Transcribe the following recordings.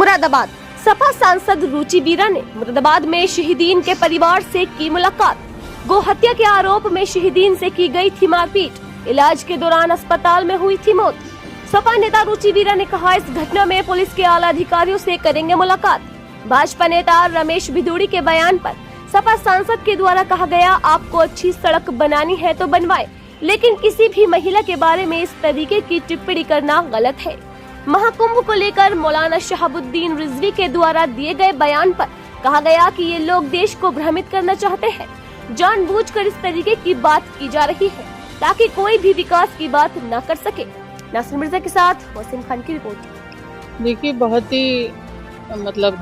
मुरादाबाद सपा सांसद रुचि वीरा ने मुरादाबाद में शहीदीन के परिवार से की मुलाकात। गो हत्या के आरोप में शहीदीन से की गई थी मारपीट। इलाज के दौरान अस्पताल में हुई थी मौत। सपा नेता रुचि वीरा ने कहा, इस घटना में पुलिस के आला अधिकारियों से करेंगे मुलाकात। भाजपा नेता रमेश भिदुड़ी के बयान पर सपा सांसद के द्वारा कहा गया, आपको अच्छी सड़क बनानी है तो बनवाए, लेकिन किसी भी महिला के बारे में इस तरीके की टिप्पणी करना गलत है। महाकुंभ को लेकर मौलाना शहाबुद्दीन रिजवी के द्वारा दिए गए बयान पर कहा गया कि ये लोग देश को भ्रमित करना चाहते हैं। जानबूझकर इस तरीके की बात की जा रही है ताकि कोई भी विकास की बात न कर सके। नासिर मिर्जा के साथ वसीम खान की रिपोर्ट। देखिए, बहुत ही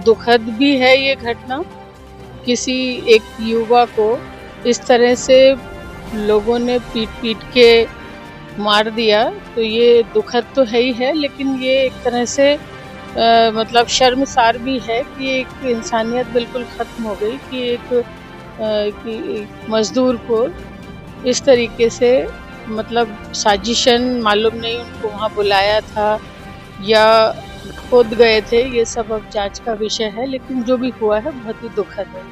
दुखद भी है ये घटना। किसी एक युवा को इस तरह से लोगों ने पीट के मार दिया, तो ये दुखद तो है ही है, लेकिन ये एक तरह से शर्मसार भी है कि एक इंसानियत बिल्कुल ख़त्म हो गई कि एक मज़दूर को इस तरीके से साजिशन मालूम नहीं उनको वहाँ बुलाया था या खुद गए थे, ये सब अब जांच का विषय है। लेकिन जो भी हुआ है बहुत ही दुखद है।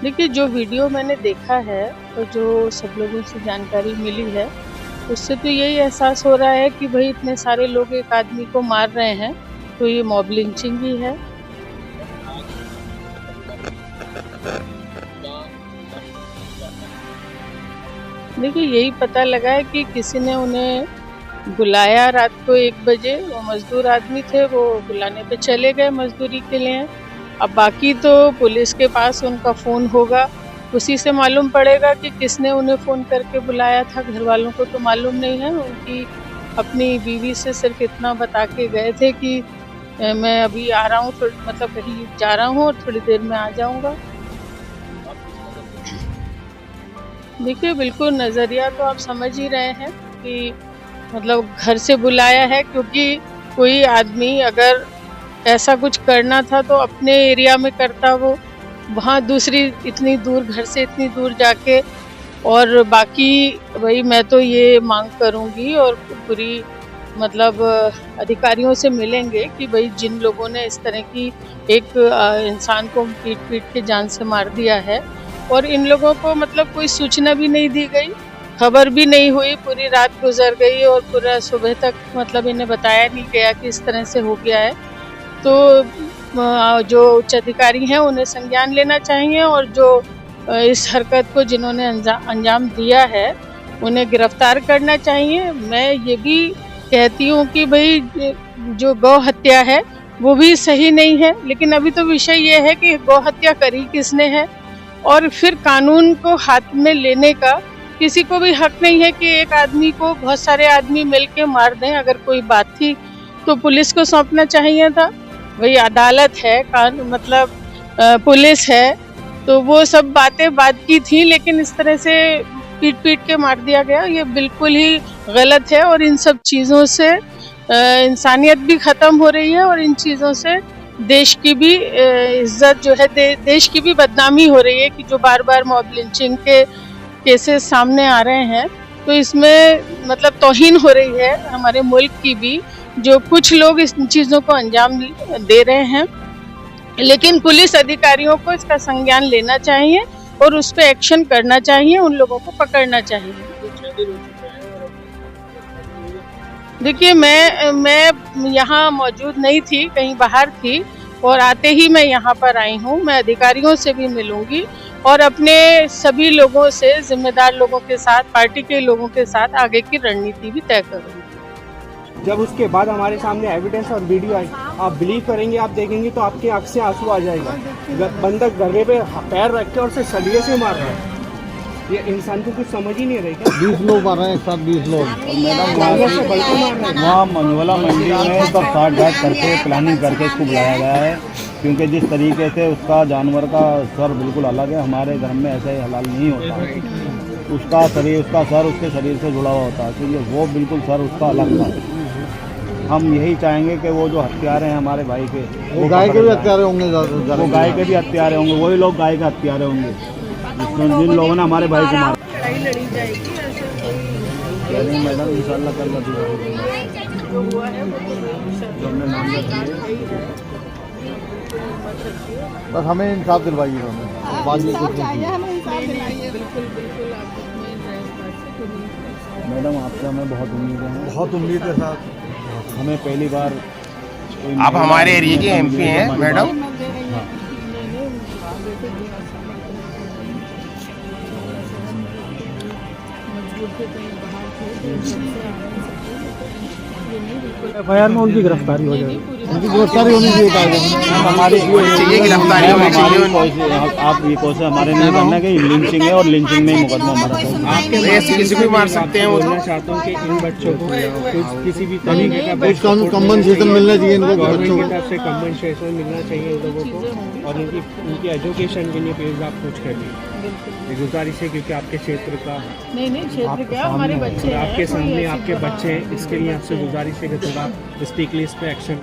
देखिए, जो वीडियो मैंने देखा है और जो सब लोगों से जानकारी मिली है, उससे तो यही एहसास हो रहा है कि भाई इतने सारे लोग एक आदमी को मार रहे हैं, तो ये मॉब लिंचिंग ही है। देखिए, यही पता लगा है कि किसी ने उन्हें बुलाया रात को 1 बजे। वो मजदूर आदमी थे, वो बुलाने पे चले गए मजदूरी के लिए। अब बाकी तो पुलिस के पास उनका फ़ोन होगा, उसी से मालूम पड़ेगा कि किसने उन्हें फ़ोन करके बुलाया था। घर वालों को तो मालूम नहीं है। उनकी अपनी बीवी से सिर्फ इतना बता के गए थे कि मैं अभी आ रहा हूँ, कहीं जा रहा हूँ और थोड़ी देर में आ जाऊँगा। देखिए, बिल्कुल नज़रिया तो आप समझ ही रहे हैं कि घर से बुलाया है, क्योंकि कोई आदमी अगर ऐसा कुछ करना था तो अपने एरिया में करता, वो वहाँ दूसरी इतनी दूर घर से इतनी दूर जाके। और बाकी भाई मैं तो ये मांग करूँगी और पूरी अधिकारियों से मिलेंगे कि भाई जिन लोगों ने इस तरह की एक इंसान को पीट के जान से मार दिया है और इन लोगों को कोई सूचना भी नहीं दी गई, खबर भी नहीं हुई, पूरी रात गुजर गई और पूरा सुबह तक इन्हें बताया नहीं गया कि इस तरह से हो गया है। तो जो उच्च अधिकारी हैं उन्हें संज्ञान लेना चाहिए और जो इस हरकत को जिन्होंने अंजाम दिया है उन्हें गिरफ्तार करना चाहिए। मैं ये भी कहती हूँ कि भाई जो गौ हत्या है वो भी सही नहीं है, लेकिन अभी तो विषय ये है कि गौ हत्या करी किसने है और फिर कानून को हाथ में लेने का किसी को भी हक नहीं है कि एक आदमी को बहुत सारे आदमी मिलके मार दें। अगर कोई बात थी तो पुलिस को सौंपना चाहिए था। वही अदालत है, पुलिस है, तो वो सब बातें बात की थी, लेकिन इस तरह से पीट के मार दिया गया, ये बिल्कुल ही गलत है। और इन सब चीज़ों से इंसानियत भी ख़त्म हो रही है और इन चीज़ों से देश की भी इज्जत जो है, देश की भी बदनामी हो रही है कि जो बार बार मॉब लिंचिंग के केसेस सामने आ रहे हैं, तो इसमें तौहीन हो रही है हमारे मुल्क की भी, जो कुछ लोग इस चीज़ों को अंजाम दे रहे हैं। लेकिन पुलिस अधिकारियों को इसका संज्ञान लेना चाहिए और उस पर एक्शन करना चाहिए, उन लोगों को पकड़ना चाहिए। देखिए, मैं यहाँ मौजूद नहीं थी, कहीं बाहर थी और आते ही मैं यहाँ पर आई हूँ। मैं अधिकारियों से भी मिलूंगी और अपने सभी लोगों से, जिम्मेदार लोगों के साथ, पार्टी के लोगों के साथ आगे की रणनीति भी तय करूँगी। जब उसके बाद हमारे सामने एविडेंस और वीडियो आई, आप बिलीव करेंगे, आप देखेंगे तो आपकी आँख से आंसू आ जाएगा। बंदा गले पे पैर रख के और उसे सलिए से मार रहा है। ये इंसान को कुछ समझ ही नहीं रही क्या? 20 लोग मार रहे हैं, सब 20 लोग। वहाँ मनोवाला मंडी में सब काट घाट करके प्लानिंग करके इसको बुलाया गया है, क्योंकि जिस तरीके से उसका जानवर का सर बिल्कुल अलग है। हमारे धर्म में ऐसा ही हलाल नहीं होता। उसका सर उसके शरीर से जुड़ा हुआ होता है, क्योंकि वो बिल्कुल सर उसका अलग था। हम यही चाहेंगे कि वो जो हत्यारे हैं हमारे भाई के, वो गाय के भी हत्यारे होंगे, वो गाय के भी हत्यारे होंगे, वही लोग गाय के हत्यारे होंगे जिन लोगों ने हमारे भाई को मारा। लड़ाई लड़ी जाएगी, मैडम इंशाल्लाह कल जो हुआ है वो तो जो हमने नाम लिया बस हमें इंसाफ दिलवाइए उन्होंने बात ये कुछ नहीं बिल्कुल बिल्कुल आप मैं इस बात से कोई नहीं कर सकती। मैडम आपसे हमें बहुत उम्मीदें हैं। बहुत उम्मीद के साथ हमें पहली बार आप हमारे एरिया के एमपी हैं मैडम। हाँ एफआईआर में उनकी गिरफ्तारी हो जाएगी। उनकी गिरफ्तारी होनी चाहिए कायदे हमारी चाहिए गिरफ्तारी होनी चाहिए। आप ये कोशिश हमारे नहीं करना कि लिंचिंग है और लिंचिंग में ही मुकदमा हमारा ऐसे किसी को भी मार सकते हैं वो तो। बोलना चाहता हूँ कि इन बच्चों को कुछ किसी भी तरीके का कुछ कम्पनसेशन मिलना चाहिए इनको गवर्नमेंट बच्चों की को। तरफ से कम्पनसेशन मिलना चाहिए इन लोगों को और इनकी एजुकेशन के लिए प्लीज आप कुछ करिए। ये गुजारिश है क्योंकि आपके क्षेत्र का नहीं क्षेत्र क्या हमारे बच्चे हैं आपके कोई सामने ऐसी आपके बात बच्चे हैं, इसके लिए आपसे गुजारिश है कि थोड़ा स्ट्रिक्टली इस पे एक्शन